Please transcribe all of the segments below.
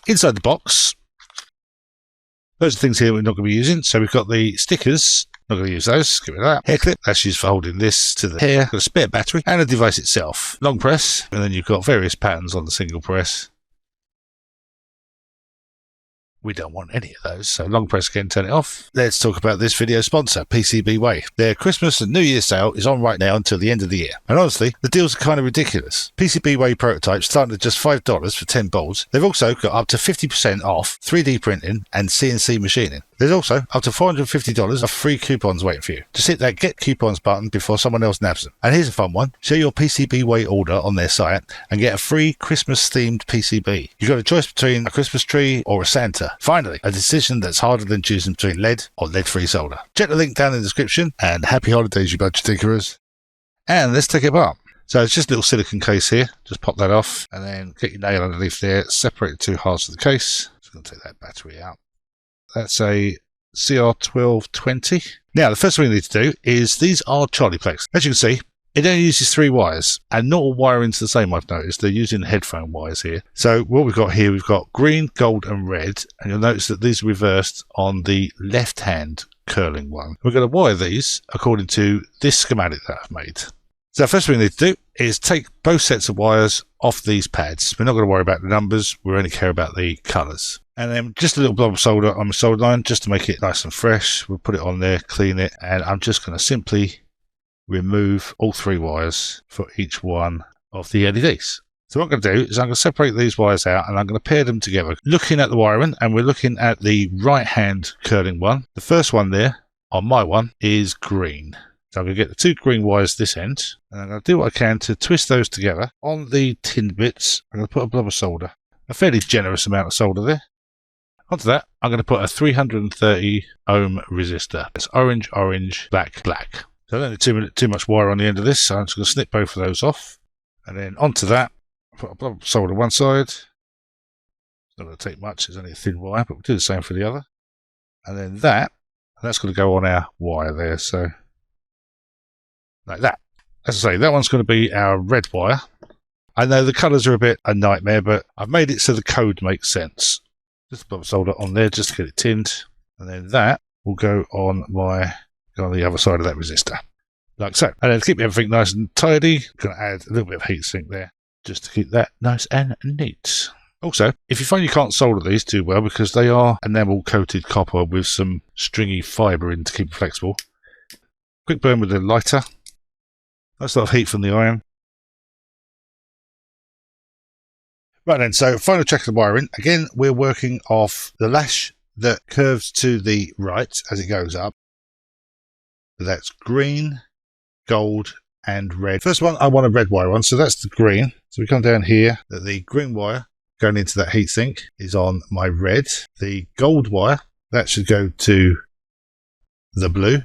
Inside the box, those are things here we're not going to be using. So we've got the stickers. Not going to use those. Get rid of that. Hair clip. That's used for holding this to the hair. Got a spare battery and a device itself. Long press. And then you've got various patterns on the single press. We don't want any of those, so long press again, turn it off. Let's talk about this video sponsor, PCBWay. Their Christmas and New Year sale is on right now until the end of the year. And honestly, the deals are kind of ridiculous. PCBWay prototypes starting at just $5 for 10 boards. They've also got up to 50% off 3D printing and CNC machining. There's also up to $450 of free coupons waiting for you. Just hit that Get Coupons button before someone else nabs them. And here's a fun one. Share your PCBWay order on their site and get a free Christmas-themed PCB. You've got a choice between a Christmas tree or a Santa. Finally, a decision that's harder than choosing between lead or lead-free solder. Check the link down in the description, and happy holidays, you budget tinkerers. And let's take it apart. So it's just a little silicone case here. Just pop that off, and then get your nail underneath there. Separate the two halves of the case. Just going to take that battery out. That's a CR1220. Now, the first thing we need to do is these are CharliePlexing. As you can see, it only uses 3 wires, and not all wiring's the same, I've noticed. They're using headphone wires here. So what we've got here, we've got green, gold, and red, and you'll notice that these are reversed on the left-hand curling one. We're going to wire these according to this schematic that I've made. So the first thing we need to do is take both sets of wires off these pads. We're not going to worry about the numbers, we only care about the colours. And then just a little blob of solder on my solder line, just to make it nice and fresh. We'll put it on there, clean it, and I'm just going to simply remove all 3 wires for each one of the LEDs. So what I'm going to do is I'm going to separate these wires out and I'm going to pair them together. Looking at the wiring, and we're looking at the right hand curling one. The first one there on my one is green. So I'm going to get the 2 green wires this end, and I'm going to do what I can to twist those together. On the tin bits, I'm going to put a blob of solder. A fairly generous amount of solder there. Onto that, I'm going to put a 330 ohm resistor. It's orange, orange, black, black. So I don't need too much wire on the end of this, so I'm just going to snip both of those off. And then onto that, put a blob of solder on one side. It's not going to take much, it's only a thin wire, but we'll do the same for the other. And then that's going to go on our wire there, so like that. As I say, that one's going to be our red wire. I know the colours are a bit a nightmare, but I've made it so the code makes sense. Just a blob of solder on there just to get it tinned. And then that will go on the other side of that resistor. Like so. And then to keep everything nice and tidy, I'm going to add a little bit of heatsink there just to keep that nice and neat. Also, if you find you can't solder these too well because they are enamel coated copper with some stringy fibre in to keep it flexible, quick burn with a lighter. Nice lot of heat from the iron. Right then, so final check of the wiring. Again, we're working off the lash that curves to the right as it goes up. So that's green, gold, and red. First one, I want a red wire on, so that's the green. So we come down here, the green wire going into that heatsink is on my red. The gold wire, that should go to the blue.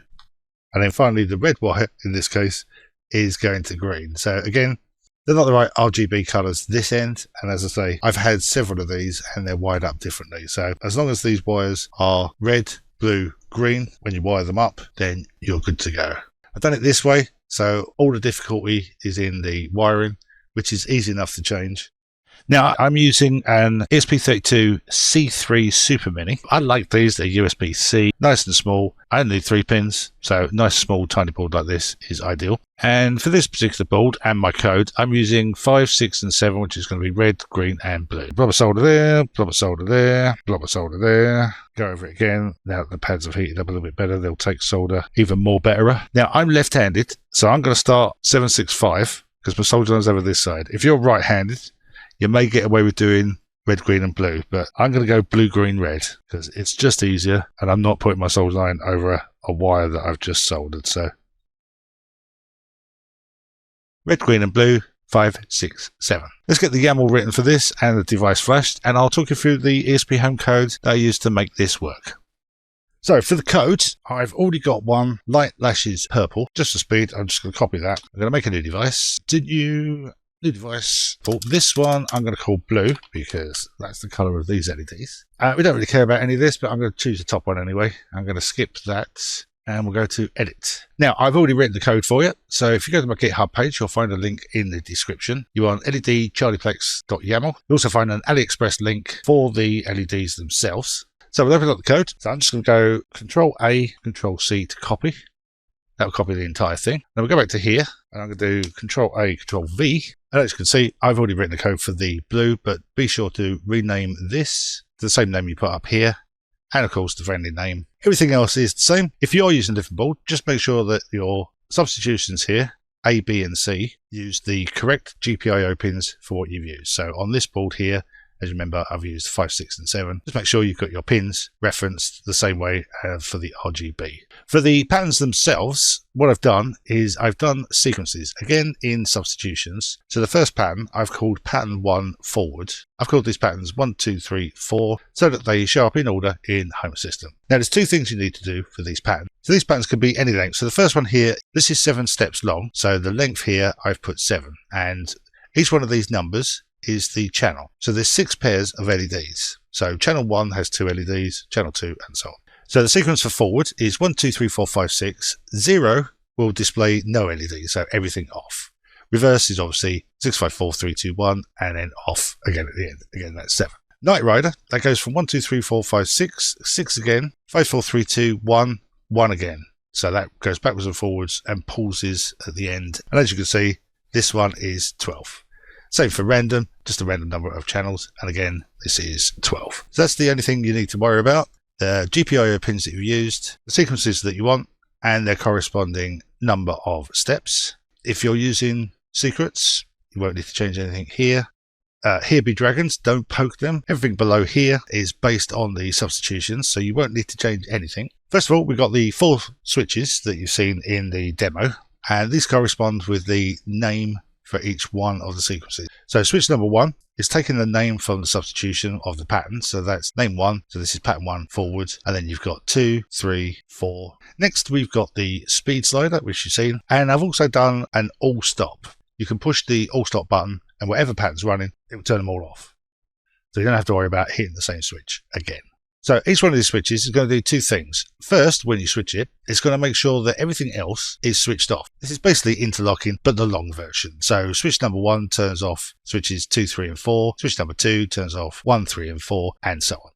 And then finally, the red wire, in this case, is going to green. So again, they're not the right RGB colours this end, and as I say, I've had several of these and they're wired up differently. So as long as these wires are red, blue, green, when you wire them up, then you're good to go. I've done it this way, so all the difficulty is in the wiring, which is easy enough to change. Now, I'm using an ESP32-C3 SuperMini. I like these, they're USB-C, nice and small. I only need 3 pins, so nice, small, tiny board like this is ideal. And for this particular board and my code, I'm using 5, 6, and 7, which is going to be red, green, and blue. Blob of solder there, blob of solder there, blob of solder there. Go over it again. Now that the pads have heated up a little bit better, they'll take solder even more betterer. Now, I'm left-handed, so I'm going to start 765, because my solder line's over this side. If you're right-handed, you may get away with doing red, green, and blue, but I'm going to go blue, green, red, because it's just easier, and I'm not putting my solder line over a wire that I've just soldered. So red, green, and blue, 5, 6, 7. Let's get the YAML written for this and the device flashed, and I'll talk you through the ESPHome code that I used to make this work. So for the code, I've already got one, light lashes purple. Just for speed, I'm just going to copy that. I'm going to make a new device. New device. For this one, I'm going to call blue because that's the color of these LEDs. We don't really care about any of this, but I'm going to choose the top one anyway. I'm going to skip that and we'll go to edit. Now, I've already written the code for you, so if you go to my GitHub page, you'll find a link in the description. You want LED CharliePlex.yaml. You'll also find an AliExpress link for the LEDs themselves. So we'll open up the code. So I'm just going to go Control-A, Control-C to copy. That will copy the entire thing. Then we'll go back to here, and I'm going to do Control-A, Control-V. And as you can see, I've already written the code for the blue, but be sure to rename this to the same name you put up here. And of course, the friendly name. Everything else is the same. If you're using a different board, just make sure that your substitutions here, A, B, and C, use the correct GPIO pins for what you've used. So on this board here, as you remember, I've used 5, 6, and 7. Just make sure you've got your pins referenced the same way for the RGB. For the patterns themselves, what I've done is I've done sequences, again in substitutions. So the first pattern I've called pattern 1 forward. I've called these patterns 1, 2, 3, 4, so that they show up in order in Home Assistant. Now there's two things you need to do for these patterns. So these patterns can be any length. So the first one here, this is 7 steps long. So the length here, I've put 7. And each one of these numbers is the channel. So there's 6 pairs of LEDs. So channel 1 has 2 LEDs, channel 2, and so on. So the sequence for forward is 1, 2, 3, 4, 5, 6. 0 will display no LEDs, so everything off. Reverse is obviously 6, 5, 4, 3, 2, 1, and then off again at the end. Again, that's 7. Night Rider, that goes from 1, 2, 3, 4, 5, 6, 6 again, 5, 4, 3, 2, 1, 1 again. So that goes backwards and forwards and pauses at the end. And as you can see, this one is 12. Same for random, just a random number of channels, and again, this is 12. So that's the only thing you need to worry about. The GPIO pins that you've used, the sequences that you want, and their corresponding number of steps. If you're using secrets, you won't need to change anything here. Here be dragons, don't poke them. Everything below here is based on the substitutions, so you won't need to change anything. First of all, we've got the 4 switches that you've seen in the demo, and these correspond with the name for each one of the sequences. So switch number 1 is taking the name from the substitution of the pattern. So that's name 1. So this is pattern 1 forward. And then you've got 2, 3, 4. Next, we've got the speed slider, which you've seen. And I've also done an all stop. You can push the all stop button and whatever pattern's running, it will turn them all off. So you don't have to worry about hitting the same switch again. So each one of these switches is going to do 2 things. First, when you switch it, it's going to make sure that everything else is switched off. This is basically interlocking, but the long version. So switch number 1 turns off switches 2, 3, and 4. Switch number 2 turns off 1, 3, and 4, and so on.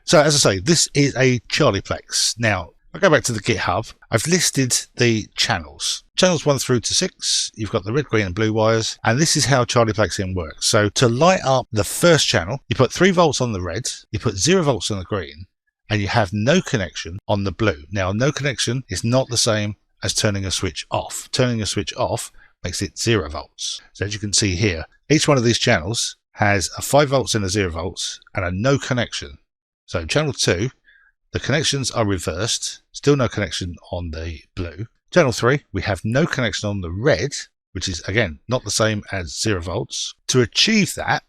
So as I say, this is a CharliePlex. Now, I'll go back to the GitHub. I've listed the channels. Channels 1 through to 6, you've got the red, green, and blue wires, and this is how CharliePlexing works. So to light up the first channel, you put 3 volts on the red, you put 0 volts on the green, and you have no connection on the blue. Now, no connection is not the same as turning a switch off. Turning a switch off makes it 0 volts. So as you can see here, each one of these channels has a 5 volts and a 0 volts and a no connection. So channel 2, the connections are reversed, still no connection on the blue. Channel 3, we have no connection on the red, which is again not the same as 0 volts. To achieve that,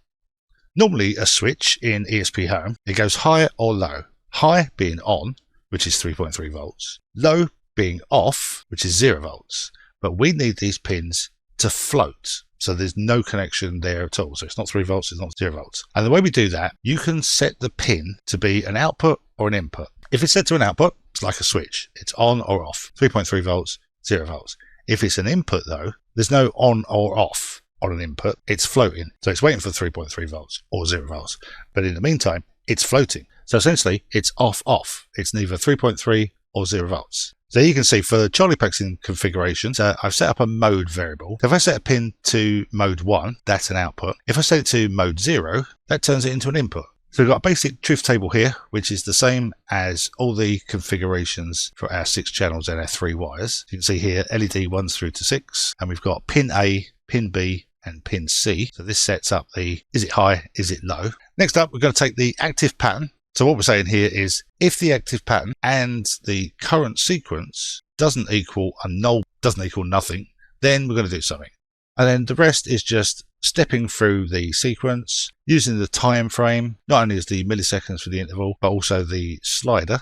normally a switch in ESPHome, it goes high or low. High being on, which is 3.3 volts. Low being off, which is 0 volts. But we need these pins to float. So there's no connection there at all. So it's not 3 volts, it's not 0 volts. And the way we do that, you can set the pin to be an output or an input. If it's set to an output, it's like a switch. It's on or off. 3.3 volts, 0 volts. If it's an input though, there's no on or off on an input. It's floating. So it's waiting for 3.3 volts or 0 volts. But in the meantime, it's floating. So essentially, it's off. It's neither 3.3 or 0 volts. So you can see for CharliePlexing configurations, I've set up a mode variable. If I set a pin to mode 1, that's an output. If I set it to mode 0, that turns it into an input. So we've got a basic truth table here, which is the same as all the configurations for our 6 channels and our 3 wires. You can see here LED 1 through to 6, and we've got pin A, pin B, and pin C. So this sets up the, is it high, is it low? Next up, we're going to take the active pattern. So what we're saying here is if the active pattern and the current sequence doesn't equal a null, doesn't equal nothing, then we're going to do something. And then the rest is just stepping through the sequence, using the time frame, not only as the milliseconds for the interval, but also the slider.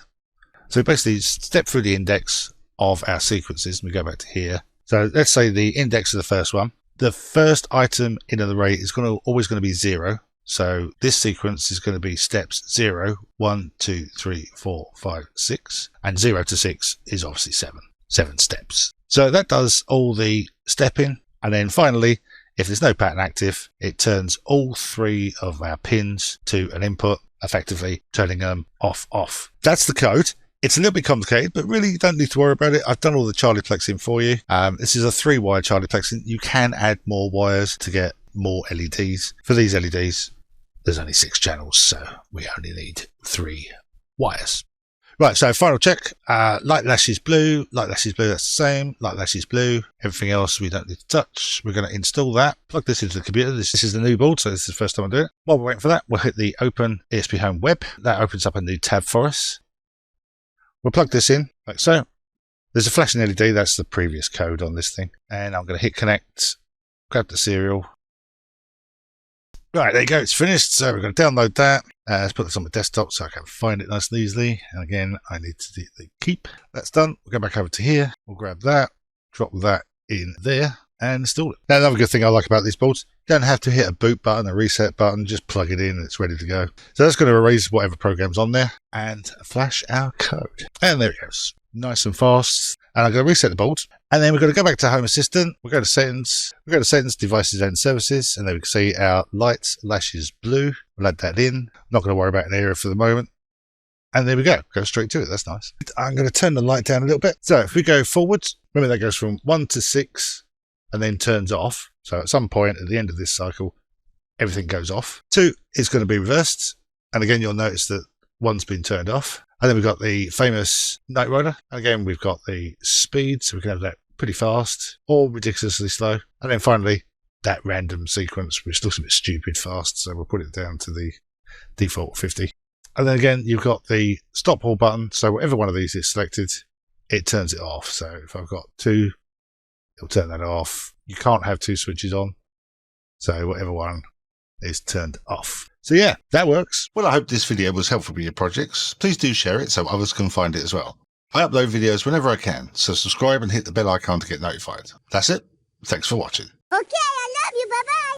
So we basically step through the index of our sequences, and we go back to here. So let's say the index of the first one. The first item in an array is always going to be 0. So this sequence is going to be steps 0, 1, 2, 3, 4, 5, 6, and 0 to 6 is obviously 7. 7 steps. So that does all the stepping, and then finally, if there's no pattern active, it turns all 3 of our pins to an input, effectively turning them off. That's the code. It's a little bit complicated, but really you don't need to worry about it. I've done all the CharliePlexing for you. This is a 3-wire CharliePlexing. You can add more wires to get more LEDs. For these LEDs, there's only 6 channels, so we only need 3 wires. Right, so final check. Light lash is blue, that's the same. Light lash is blue. Everything else we don't need to touch. We're going to install that. Plug this into the computer. This is the new board, so this is the first time I'm doing it. While we're waiting for that, we'll hit the Open ESPHome Web. That opens up a new tab for us. We'll plug this in, like so. There's a flashing LED, that's the previous code on this thing. And I'm going to hit connect, grab the serial. Right, there you go, it's finished. So we're going to download that. Let's put this on my desktop so I can find it nice and easily. And again, I need to do the keep. That's done. We'll go back over to here. We'll grab that, drop that in there, and install it. Now, another good thing I like about these boards, you don't have to hit a boot button, a reset button, just plug it in and it's ready to go. So that's going to erase whatever program's on there and flash our code. And there it goes. Nice and fast. And I'm going to reset the board. And then we're going to go back to Home Assistant. We'll go to Settings. We'll go to Settings, Devices and Services. And then we can see our light lash is blue. We'll add that in. I'm not going to worry about an area for the moment. And there we go. Go straight to it. That's nice. I'm going to turn the light down a little bit. So if we go forwards, remember that goes from 1 to 6 and then turns off. So at some point at the end of this cycle, everything goes off. 2 is going to be reversed. And again, you'll notice that 1's been turned off. And then we've got the famous Knight Rider. And again, we've got the speed, so we can have that pretty fast or ridiculously slow. And then finally, that random sequence, which looks a bit stupid fast, so we'll put it down to the default 50. And then again, you've got the stop all button, so whatever one of these is selected, it turns it off. So if I've got 2, it'll turn that off. You can't have 2 switches on, so whatever one is turned off. So yeah, that works. Well, I hope this video was helpful with your projects. Please do share it so others can find it as well. I upload videos whenever I can, so subscribe and hit the bell icon to get notified. That's it. Thanks for watching. Okay, I love you. Bye-bye.